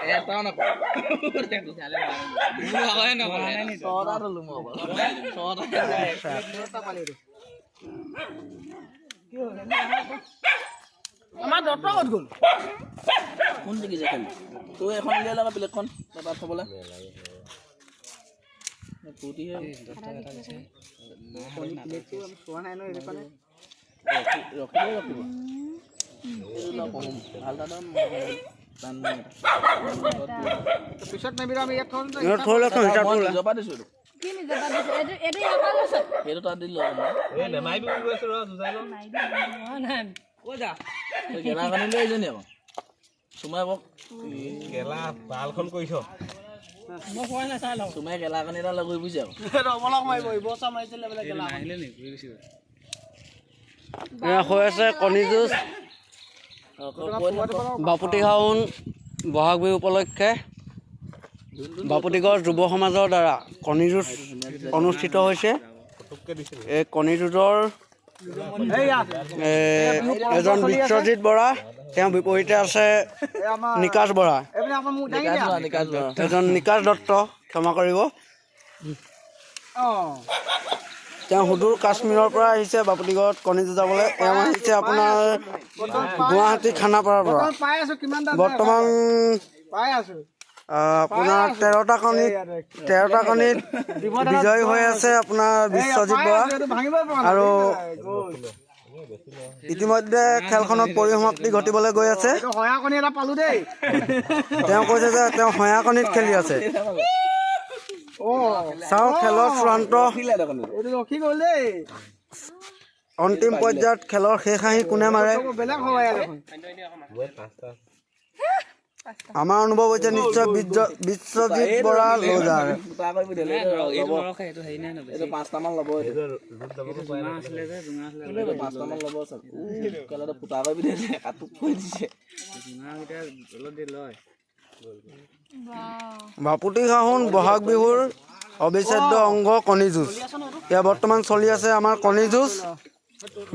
এটাও নাপাওঁ ছটা থলো মই ছটা আমাৰ দত্ত ক'ত গ'ল কোন দেখিছে খেল তই এখন উলিয়াই লগা প্লেটখন তাত থবলৈ চোৱা নাই ন এইকাৰণে ৰখিব ভাল পিছত নেবিৰা আমি ইয়াত জপা দিছো সেইটো তাত দিলো গেলা কানি লৈ আহিছে নি আকৌ চুমাই বক গেলা ভালখন কৰিছ চুমাই গেলা কানি এটা লৈ বুজিছে আকৌ ৰবলক মাৰিব বচা মাৰিছিলে বোলে গেলা হৈ আছে কণী যুঁজ বাপুতিখাউন বহাগ বিহু উপলক্ষে বাপুতিগড় যুৱ সমাজৰ দ্বাৰা কণী যুঁজ অনুষ্ঠিত হৈছে এই কণী যুঁজৰ এজন বিশ্বজিৎ বৰা তেওঁ বিপৰীতে আছে নিকাশ বৰা এজন নিকাশ দত্ত ক্ষমা কৰিব তেওঁ সুদূৰ কাশ্মীৰৰ পৰা আহিছে বাপুতিগড়ত কণী যুঁজাবলৈ তেওঁ আহিছে আপোনাৰ গুৱাহাটী খানাপাৰাৰ পৰা বৰ্তমান আপোনাৰ 13টা কণীত বিজয়ী হৈ আছে আপোনাৰ বিশ্বজিৎ বৰা আৰু ইতিমধ্যে খেলখনত পৰিসমাপ্তি ঘটিবলৈ গৈ আছে তেওঁ কৈছে যে তেওঁ হয়া কণীত খেলি আছে চাওঁ খেলৰ চূড়ান্ত অন্তিম পৰ্যায়ত খেলৰ শেষ হাঁহি কোনে মাৰে আমাৰ অনুভৱ হৈছে নিশ্চয় বিশ্বজিৎ বৰা লোজাৰ পাঁচটামান ল'ব ফুটা কৰি দিছে কাটোক কৈ দিছে বাপুতিখাউন বহাগ বিহুৰ অবিচ্ছেদ্য অংগ কণী যুঁজ এয়া বৰ্তমান চলি আছে আমাৰ কণী যুঁজ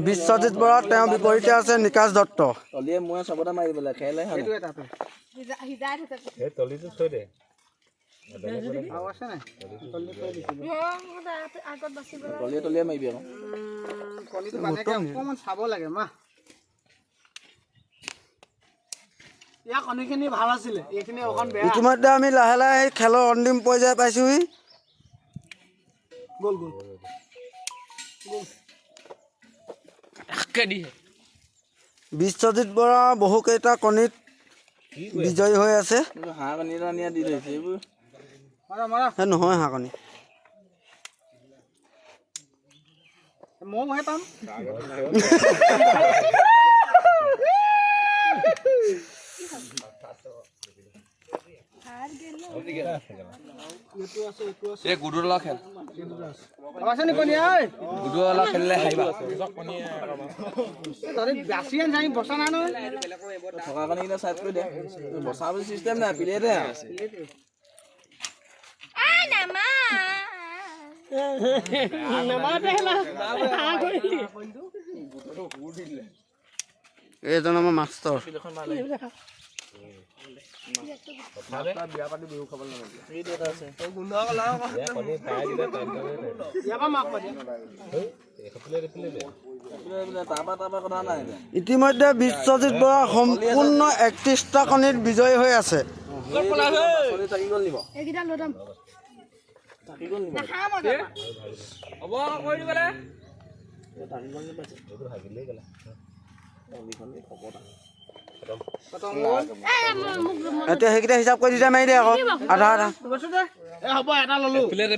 বিশ্বজিৎ বৰা তেওঁ বিপৰীতে আছে নিকাশ দত্ত তলিয়ে মই চবতে মাৰি দিবলে খেলে তলিয়ে মাৰিবি অকণমান চাব লাগে মা ইয়াৰ কণীখিনি ভাল আছিলে এইখিনি অকণ বেয়া ইতিমধ্যে আমি লাহে লাহে খেলৰ অন্তিম পৰ্যায় পাইছোহি গ'ল বিশ্বজিৎ বৰা বহুকেইটা কণীত বিজয়ী হৈ আছে হাঁহ কণী এটা নিয়া দি লৈছে এইবোৰ নহয় হাঁহ কণী মইহে পাম গুডুলা খেল আছে নি কণী ঐ গুডুলা খেলিলে হাৰিবা বচা নাই নহয় থকা কণী কিনে চাইড কৰি দে বচাব চিষ্টেম নাই প্লেটে আছে এইজন আমাৰ মাষ্টৰ বিয়া পাতি বিহু খাব কথা নাই ইতিমধ্যে বিশ্বজিৎ বৰা সম্পূৰ্ণ 31টা কণীত বিজয়ী হৈ আছে এতিয়া সেইকেইটা হিচাপ কৰি দিলে মাৰি দে আকৌ আধা হ'ব এটা ললো প্লেটে